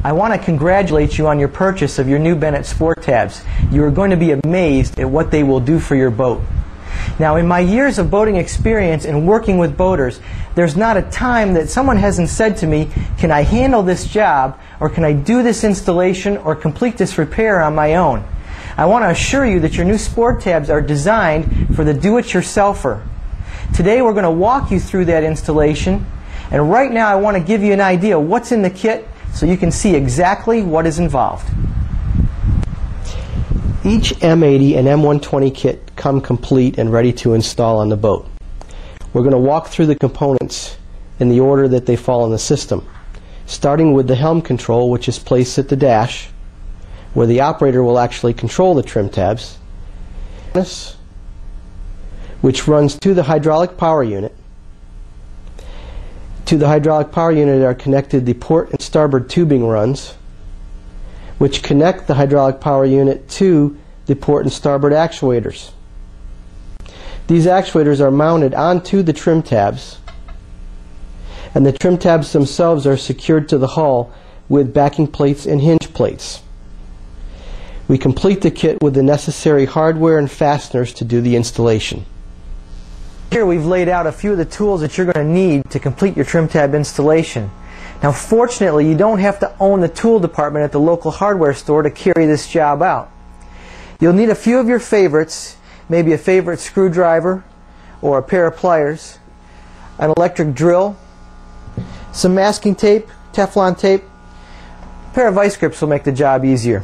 I want to congratulate you on your purchase of your new BENNETT Sport Tabs. You are going to be amazed at what they will do for your boat. Now, in my years of boating experience and working with boaters, there's not a time that someone hasn't said to me, can I handle this job, or can I do this installation or complete this repair on my own? I want to assure you that your new Sport Tabs are designed for the do-it-yourselfer. Today we're going to walk you through that installation, and right now I want to give you an idea of what's in the kit so you can see exactly what is involved. Each M80 and M120 kit come complete and ready to install on the boat. We're going to walk through the components in the order that they fall in the system, starting with the helm control, which is placed at the dash, where the operator will actually control the trim tabs, which runs to the hydraulic power unit. To the hydraulic power unit are connected the port and starboard tubing runs, which connect the hydraulic power unit to the port and starboard actuators. These actuators are mounted onto the trim tabs, and the trim tabs themselves are secured to the hull with backing plates and hinge plates. We complete the kit with the necessary hardware and fasteners to do the installation. Here we've laid out a few of the tools that you're going to need to complete your trim tab installation. Now, fortunately, you don't have to own the tool department at the local hardware store to carry this job out. You'll need a few of your favorites, maybe a favorite screwdriver or a pair of pliers, an electric drill, some masking tape, Teflon tape. A pair of vice grips will make the job easier.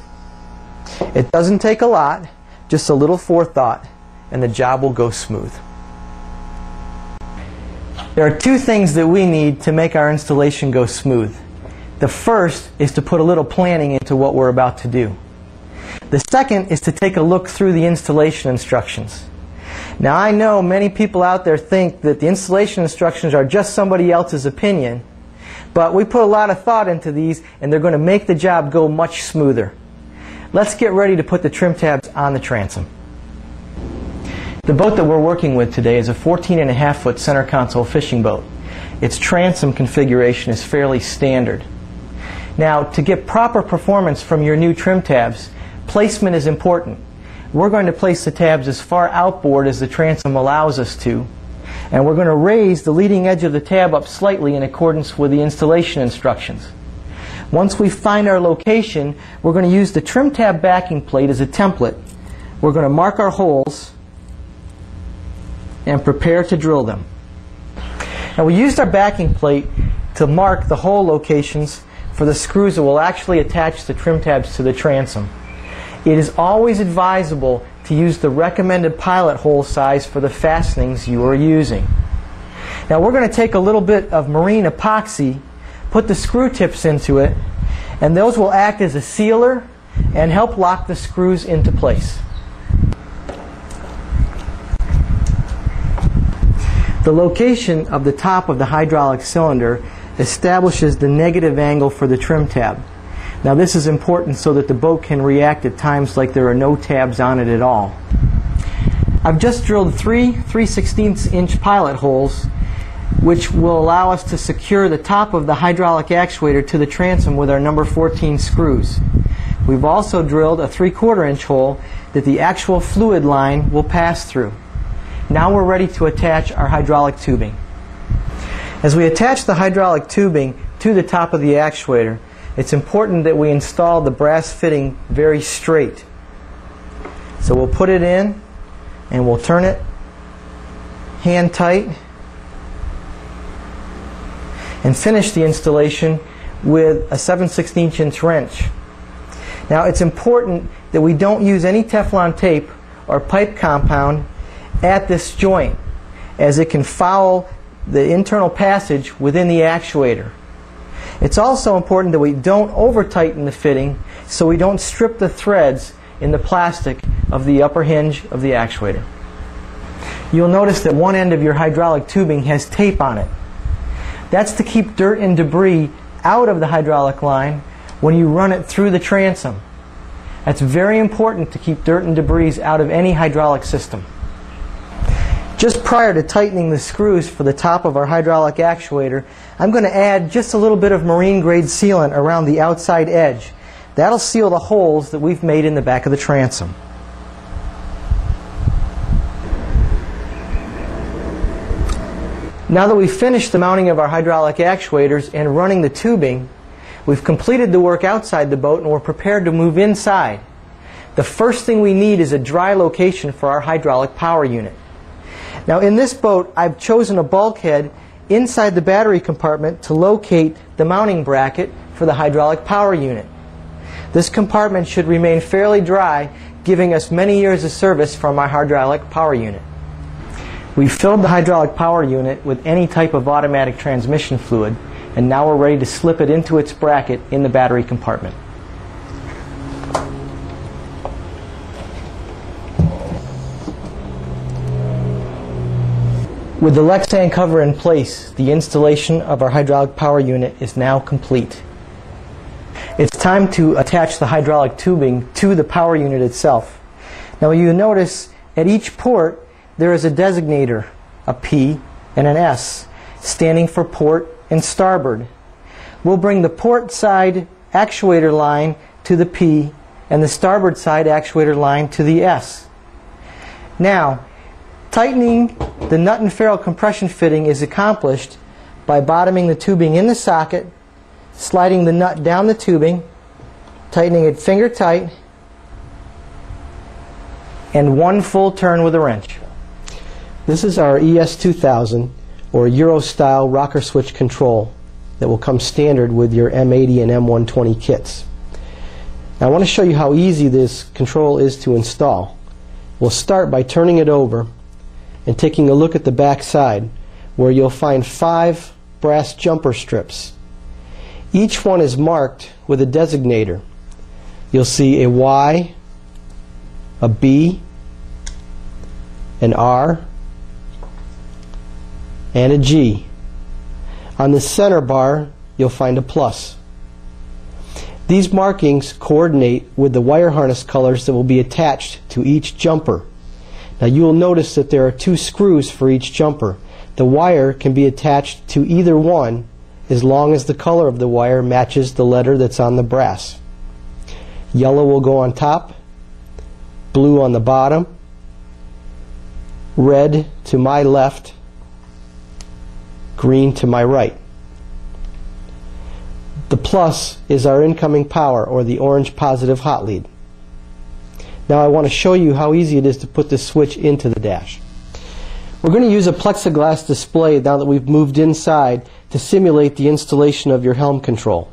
It doesn't take a lot, just a little forethought, and the job will go smooth. There are two things that we need to make our installation go smooth. The first is to put a little planning into what we're about to do. The second is to take a look through the installation instructions. Now, I know many people out there think that the installation instructions are just somebody else's opinion, but we put a lot of thought into these, and they're going to make the job go much smoother. Let's get ready to put the trim tabs on the transom. The boat that we're working with today is a 14.5-foot center console fishing boat. Its transom configuration is fairly standard. Now, to get proper performance from your new trim tabs, placement is important. We're going to place the tabs as far outboard as the transom allows us to, and we're going to raise the leading edge of the tab up slightly in accordance with the installation instructions. Once we find our location, we're going to use the trim tab backing plate as a template. We're going to mark our holes and prepare to drill them. Now, we used our backing plate to mark the hole locations for the screws that will actually attach the trim tabs to the transom. It is always advisable to use the recommended pilot hole size for the fastenings you are using. Now, we're going to take a little bit of marine epoxy, put the screw tips into it, and those will act as a sealer and help lock the screws into place. The location of the top of the hydraulic cylinder establishes the negative angle for the trim tab. Now, this is important so that the boat can react at times like there are no tabs on it at all. I've just drilled three 3/16" pilot holes, which will allow us to secure the top of the hydraulic actuator to the transom with our number 14 screws. We've also drilled a 3/4" hole that the actual fluid line will pass through. Now we're ready to attach our hydraulic tubing. As we attach the hydraulic tubing to the top of the actuator, it's important that we install the brass fitting very straight. So we'll put it in and we'll turn it hand tight and finish the installation with a 7/16" wrench. Now, it's important that we don't use any Teflon tape or pipe compound at this joint, as it can foul the internal passage within the actuator. It's also important that we don't over-tighten the fitting so we don't strip the threads in the plastic of the upper hinge of the actuator. You'll notice that one end of your hydraulic tubing has tape on it. That's to keep dirt and debris out of the hydraulic line when you run it through the transom. That's very important to keep dirt and debris out of any hydraulic system. Just prior to tightening the screws for the top of our hydraulic actuator, I'm going to add just a little bit of marine grade sealant around the outside edge. That'll seal the holes that we've made in the back of the transom. Now that we've finished the mounting of our hydraulic actuators and running the tubing, we've completed the work outside the boat and we're prepared to move inside. The first thing we need is a dry location for our hydraulic power unit. Now in this boat, I've chosen a bulkhead inside the battery compartment to locate the mounting bracket for the hydraulic power unit. This compartment should remain fairly dry, giving us many years of service from our hydraulic power unit. We've filled the hydraulic power unit with any type of automatic transmission fluid, and now we're ready to slip it into its bracket in the battery compartment. With the Lexan cover in place, the installation of our hydraulic power unit is now complete. It's time to attach the hydraulic tubing to the power unit itself. Now you notice at each port there is a designator, a P and an S, standing for port and starboard. We'll bring the port side actuator line to the P and the starboard side actuator line to the S. Now, tightening the nut and ferrule compression fitting is accomplished by bottoming the tubing in the socket, sliding the nut down the tubing, tightening it finger tight, and one full turn with a wrench. This is our ES2000 or Euro style rocker switch control that will come standard with your M80 and M120 kits. Now I want to show you how easy this control is to install. We'll start by turning it over and taking a look at the back side, where you'll find 5 brass jumper strips. Each one is marked with a designator. You'll see a Y, a B, an R, and a G. On the center bar, you'll find a plus. These markings coordinate with the wire harness colors that will be attached to each jumper. Now you will notice that there are 2 screws for each jumper. The wire can be attached to either one as long as the color of the wire matches the letter that's on the brass. Yellow will go on top, blue on the bottom, red to my left, green to my right. The plus is our incoming power, or the orange positive hot lead. Now I want to show you how easy it is to put this switch into the dash. We're going to use a plexiglass display now that we've moved inside to simulate the installation of your helm control.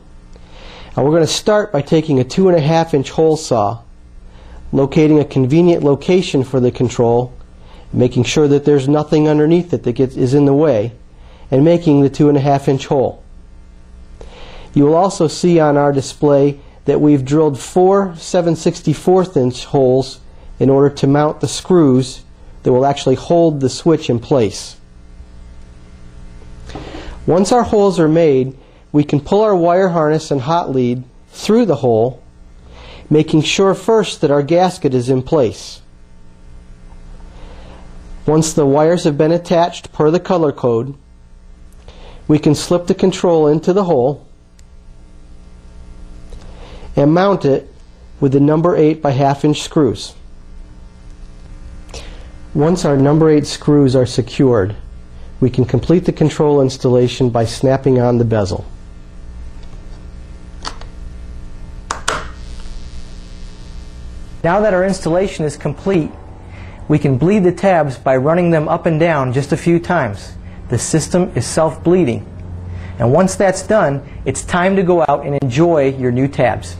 Now we're going to start by taking a 2.5-inch hole saw, locating a convenient location for the control, making sure that there's nothing underneath it that is in the way, and making the 2.5-inch hole. You will also see on our display that we've drilled 4 7/64" holes in order to mount the screws that will actually hold the switch in place. Once our holes are made, we can pull our wire harness and hot lead through the hole, making sure first that our gasket is in place. Once the wires have been attached per the color code, we can slip the control into the hole and mount it with the number 8 by 1/2-inch screws. Once our number 8 screws are secured, we can complete the control installation by snapping on the bezel. Now that our installation is complete, we can bleed the tabs by running them up and down just a few times. The system is self-bleeding. And once that's done, it's time to go out and enjoy your new tabs.